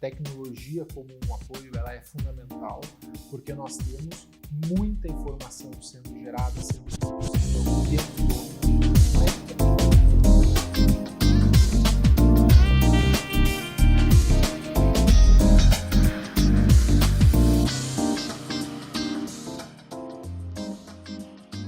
tecnologia como um apoio ela é fundamental, porque nós temos muita informação sendo gerada, sendo disponível o tempo todo.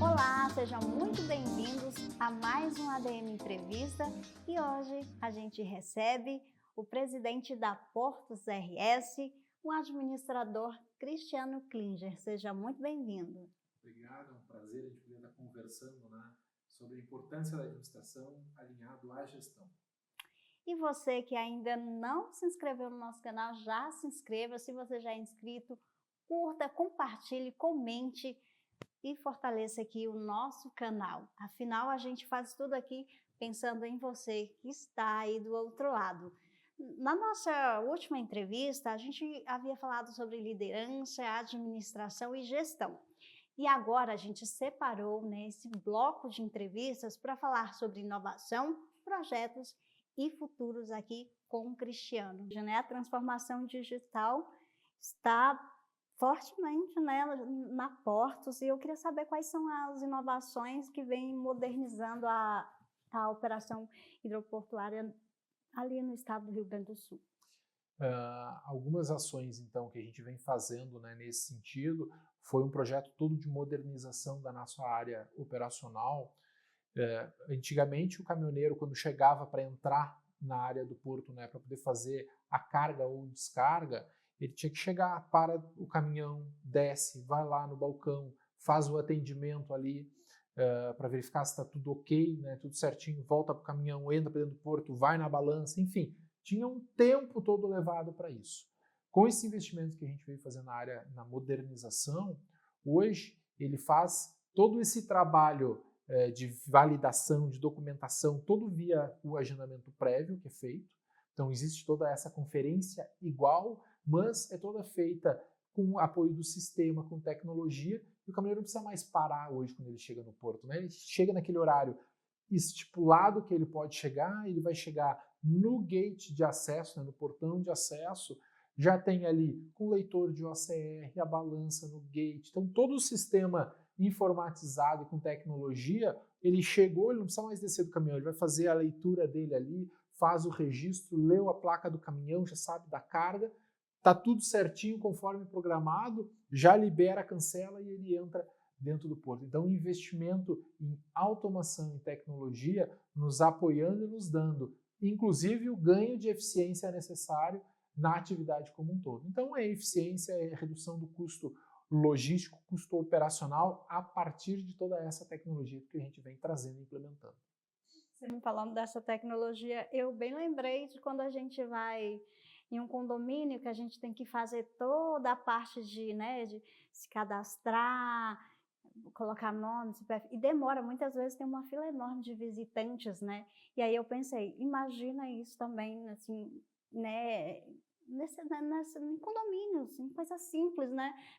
Olá, sejam muito bem-vindos a mais um ADM Entrevista e hoje a gente recebe o presidente da Portos RS, o administrador Cristiano Klinger. Seja muito bem-vindo. Obrigado, é um prazer a gente poder estar conversando, sobre a importância da administração alinhado à gestão. E você que ainda não se inscreveu no nosso canal, já se inscreva. Se você já é inscrito, curta, compartilhe, comente e fortaleça aqui o nosso canal. Afinal, a gente faz tudo aqui pensando em você que está aí do outro lado. Na nossa última entrevista, a gente havia falado sobre liderança, administração e gestão. E agora a gente separou esse bloco de entrevistas para falar sobre inovação, projetos e futuros aqui com o Cristiano. A transformação digital está fortemente na Portos e eu queria saber quais são as inovações que vêm modernizando a operação hidroportuária ali no estado do Rio Grande do Sul. Algumas ações, então, que a gente vem fazendo nesse sentido, foi um projeto todo de modernização da nossa área operacional. Antigamente, o caminhoneiro, quando chegava para entrar na área do porto, para poder fazer a carga ou descarga, ele tinha que chegar, para o caminhão, desce, vai lá no balcão, faz o atendimento ali para verificar se está tudo ok, tudo certinho, volta para o caminhão, entra para dentro do porto, vai na balança, enfim, tinha um tempo todo levado para isso. Com esse investimento que a gente veio fazendo na modernização, hoje ele faz todo esse trabalho de validação, de documentação, todo via o agendamento prévio que é feito. Então existe toda essa conferência igual, mas é toda feita com o apoio do sistema, com tecnologia, e o caminhoneiro não precisa mais parar hoje quando ele chega no porto. Ele chega naquele horário estipulado que ele pode chegar, ele vai chegar no gate de acesso, no portão de acesso, já tem ali com o leitor de OCR, a balança no gate, então todo o sistema informatizado e com tecnologia, ele chegou, ele não precisa mais descer do caminhão, ele vai fazer a leitura dele ali, faz o registro, leu a placa do caminhão, já sabe da carga, está tudo certinho conforme programado, já libera, cancela e ele entra dentro do porto. Então, o investimento em automação e tecnologia nos apoiando e nos dando, inclusive, o ganho de eficiência necessário na atividade como um todo. Então, é eficiência, é redução do custo logístico, custo operacional, a partir de toda essa tecnologia que a gente vem trazendo e implementando. Você falando dessa tecnologia, eu bem lembrei de quando a gente vai em um condomínio que a gente tem que fazer toda a parte de se cadastrar, colocar nome, CPF, e demora, muitas vezes tem uma fila enorme de visitantes, E aí eu pensei, imagina isso também, assim, em condomínios, em coisas simples,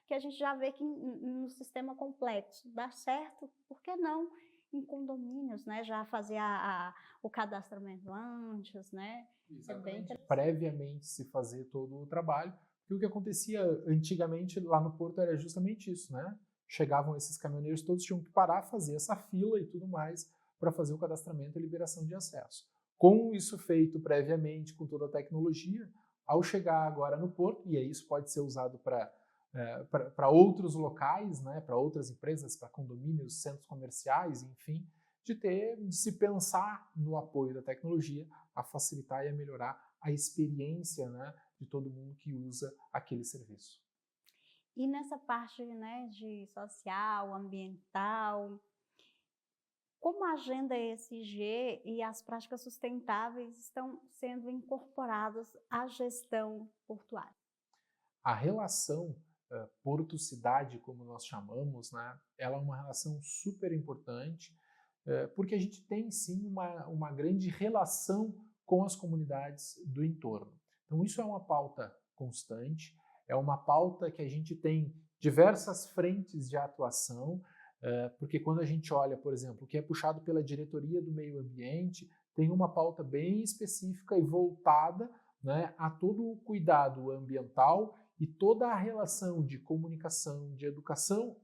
que a gente já vê que no sistema complexo dá certo, por que não em condomínios, já fazer o cadastramento antes, Exatamente. Previamente se fazer todo o trabalho, e o que acontecia antigamente lá no porto era justamente isso, Chegavam esses caminhoneiros, todos tinham que parar, fazer essa fila e tudo mais para fazer o cadastramento e liberação de acesso. Com isso feito previamente, com toda a tecnologia, ao chegar agora no porto, e aí isso pode ser usado para outros locais, para outras empresas, para condomínios, centros comerciais, enfim, de se pensar no apoio da tecnologia a facilitar e a melhorar a experiência de todo mundo que usa aquele serviço. E nessa parte de social, ambiental, como a agenda ESG e as práticas sustentáveis estão sendo incorporadas à gestão portuária? A relação porto-cidade, como nós chamamos, ela é uma relação super importante, porque a gente tem sim uma grande relação com as comunidades do entorno. Então isso é uma pauta constante, é uma pauta que a gente tem diversas frentes de atuação, porque quando a gente olha, por exemplo, o que é puxado pela Diretoria do Meio Ambiente, tem uma pauta bem específica e voltada né, a todo o cuidado ambiental e toda a relação de comunicação, de educação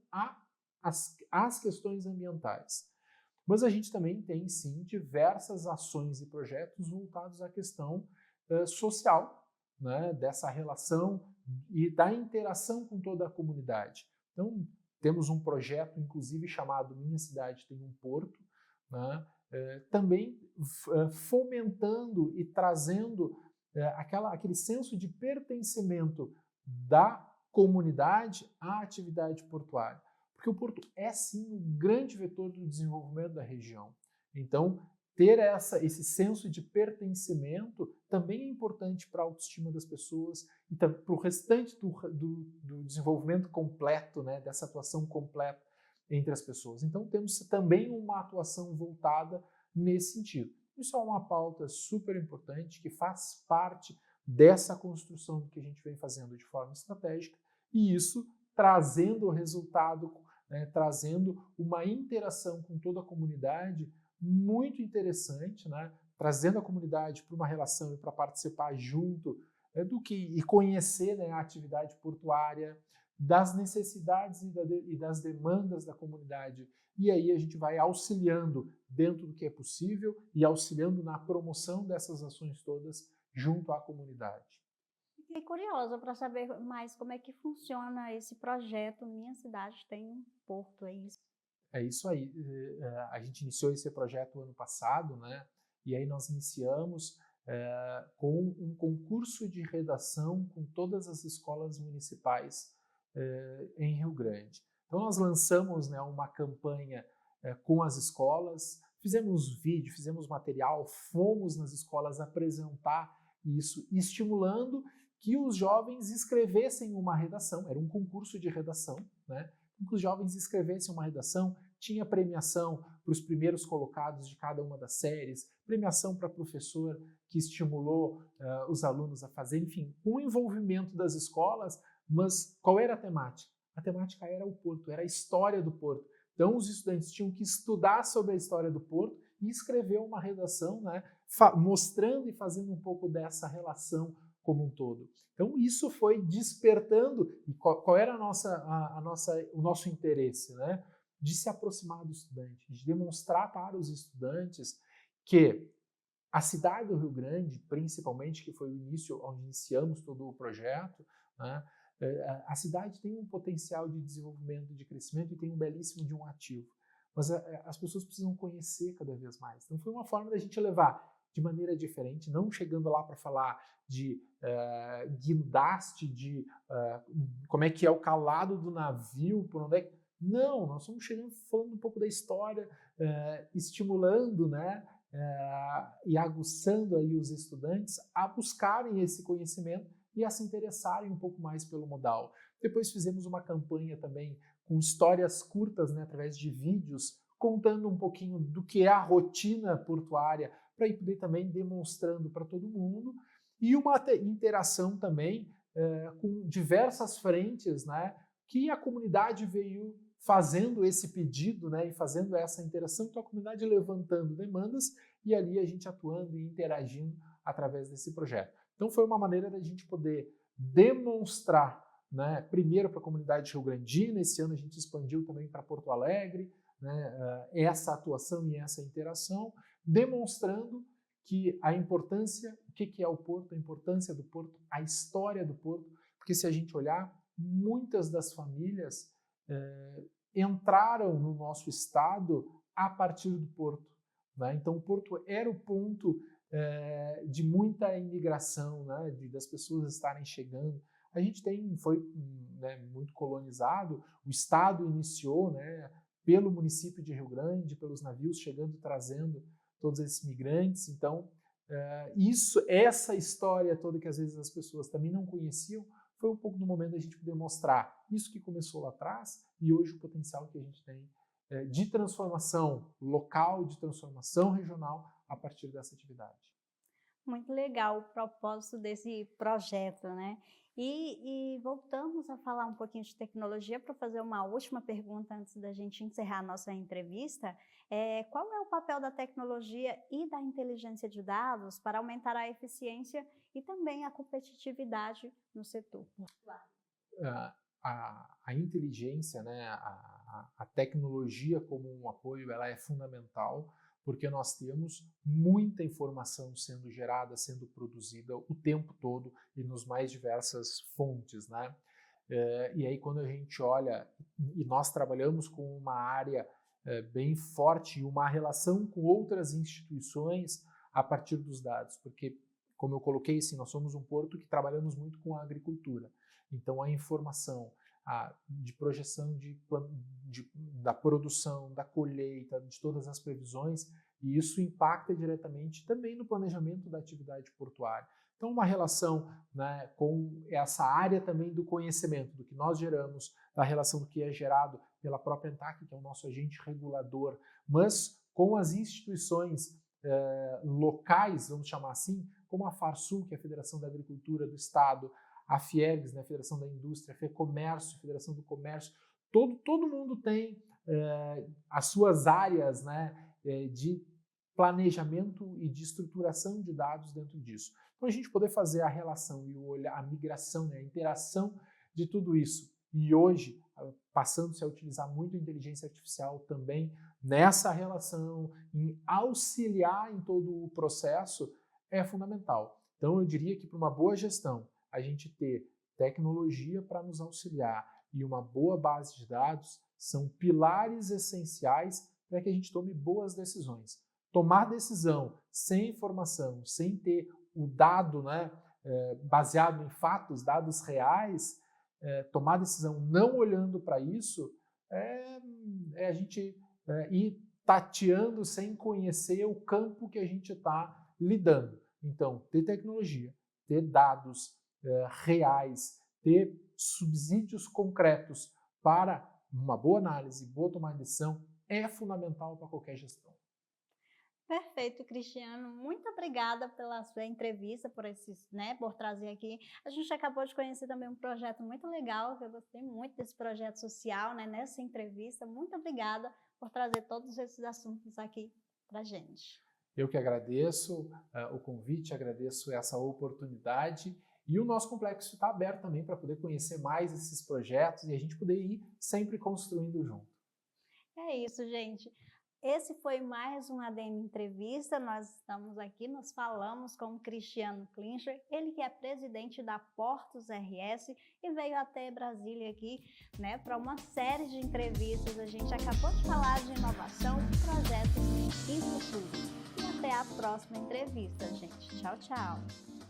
às questões ambientais. Mas a gente também tem, sim, diversas ações e projetos voltados à questão social, né, dessa relação e da interação com toda a comunidade. Então, temos um projeto, inclusive, chamado Minha Cidade Tem um Porto, né, também fomentando e trazendo aquele senso de pertencimento da comunidade à atividade portuária. Porque o porto é, sim, um grande vetor do desenvolvimento da região. Então, ter esse senso de pertencimento também é importante para a autoestima das pessoas e para o restante do desenvolvimento completo, né, dessa atuação completa entre as pessoas. Então, temos também uma atuação voltada nesse sentido. Isso é uma pauta super importante que faz parte dessa construção que a gente vem fazendo de forma estratégica e isso trazendo o resultado, né, trazendo uma interação com toda a comunidade muito interessante, né, trazendo a comunidade para uma relação e para participar junto e conhecer, né, a atividade portuária, das necessidades e das demandas da comunidade. E aí a gente vai auxiliando dentro do que é possível e auxiliando na promoção dessas ações todas junto à comunidade. Fiquei curiosa para saber mais como é que funciona esse projeto Minha Cidade Tem um Porto, é isso? É isso aí. A gente iniciou esse projeto ano passado, né? E aí nós iniciamos com um concurso de redação com todas as escolas municipais em Rio Grande. Então nós lançamos, né, uma campanha com as escolas, fizemos vídeo, fizemos material, fomos nas escolas apresentar isso, estimulando que os jovens escrevessem uma redação, era um concurso de redação, né? Que os jovens escrevessem uma redação, tinha premiação para os primeiros colocados de cada uma das séries, premiação para professor que estimulou os alunos a fazer, enfim, um envolvimento das escolas, mas qual era a temática? A temática era o porto, era a história do porto. Então os estudantes tinham que estudar sobre a história do porto e escrever uma redação, né, mostrando e fazendo um pouco dessa relação como um todo. Então isso foi despertando, e qual era o nosso interesse, né? De se aproximar do estudante, de demonstrar para os estudantes que a cidade do Rio Grande, principalmente, que foi o início onde iniciamos todo o projeto, né? A cidade tem um potencial de desenvolvimento, de crescimento e tem um belíssimo de um ativo. Mas as pessoas precisam conhecer cada vez mais. Então foi uma forma da gente levar de maneira diferente, não chegando lá para falar de guindaste, de como é que é o calado do navio, por onde é que... Não, nós estamos chegando falando um pouco da história, estimulando, né, e aguçando aí os estudantes a buscarem esse conhecimento e a se interessarem um pouco mais pelo modal. Depois fizemos uma campanha também com histórias curtas, né, através de vídeos, contando um pouquinho do que é a rotina portuária, para ir poder também demonstrando para todo mundo, e uma interação também com diversas frentes, né, que a comunidade veio fazendo esse pedido, né, e fazendo essa interação, então a comunidade levantando demandas e ali a gente atuando e interagindo através desse projeto. Então foi uma maneira da gente poder demonstrar, né, primeiro para a comunidade rio-grandina, esse ano a gente expandiu também para Porto Alegre, né, essa atuação e essa interação, demonstrando que a importância, o que é o porto, a importância do porto, a história do porto, porque se a gente olhar, muitas das famílias entraram no nosso estado a partir do porto, né? Então o porto era o ponto de muita imigração, né? Das pessoas estarem chegando. A gente foi, né, muito colonizado, o estado iniciou, né, pelo município de Rio Grande, pelos navios chegando, trazendo todos esses migrantes. Então essa história toda que às vezes as pessoas também não conheciam, foi um pouco do momento da gente poder mostrar isso que começou lá atrás e hoje o potencial que a gente tem de transformação local, de transformação regional a partir dessa atividade. Muito legal o propósito desse projeto, né? E voltamos a falar um pouquinho de tecnologia para fazer uma última pergunta antes da gente encerrar a nossa entrevista. Qual é o papel da tecnologia e da inteligência de dados para aumentar a eficiência e também a competitividade no setor? A inteligência, né, a tecnologia como um apoio, ela é fundamental, porque nós temos muita informação sendo gerada, sendo produzida o tempo todo e nos mais diversas fontes, né? E aí quando a gente olha, e nós trabalhamos com uma área bem forte e uma relação com outras instituições a partir dos dados, porque, como eu coloquei, assim, nós somos um porto que trabalhamos muito com a agricultura, então a informação de projeção da produção, da colheita, de todas as previsões, e isso impacta diretamente também no planejamento da atividade portuária. Então, uma relação, né, com essa área também do conhecimento, do que nós geramos, da relação do que é gerado pela própria ANTAC, que é o nosso agente regulador, mas com as instituições locais, vamos chamar assim, como a FARSUL, que é a Federação da Agricultura do Estado, a FIERGS, né, Federação da Indústria, a FEComércio, Federação do Comércio, todo mundo tem as suas áreas, né, de planejamento e de estruturação de dados dentro disso. Então a gente poder fazer a relação e a migração, né, a interação de tudo isso, e hoje passando-se a utilizar muito a inteligência artificial também nessa relação, em auxiliar em todo o processo, é fundamental. Então eu diria que para uma boa gestão, a gente ter tecnologia para nos auxiliar e uma boa base de dados são pilares essenciais para que a gente tome boas decisões. Tomar decisão sem informação, sem ter o dado, né, baseado em fatos, dados reais, tomar decisão não olhando para isso, a gente ir tateando sem conhecer o campo que a gente está lidando. Então, ter tecnologia, ter dados reais, ter subsídios concretos para uma boa análise, boa tomada de decisão, é fundamental para qualquer gestão. Perfeito, Cristiano. Muito obrigada pela sua entrevista, por trazer aqui. A gente acabou de conhecer também um projeto muito legal, que eu gostei muito desse projeto social, né, nessa entrevista. Muito obrigada por trazer todos esses assuntos aqui para a gente. Eu que agradeço o convite, agradeço essa oportunidade. E o nosso complexo está aberto também para poder conhecer mais esses projetos e a gente poder ir sempre construindo junto. É isso, gente. Esse foi mais um ADM Entrevista. Nós estamos aqui, nós falamos com o Cristiano Klincher, ele que é presidente da Portos RS e veio até Brasília aqui, né, para uma série de entrevistas. A gente acabou de falar de inovação, projetos e futuro. E até a próxima entrevista, gente. Tchau, tchau.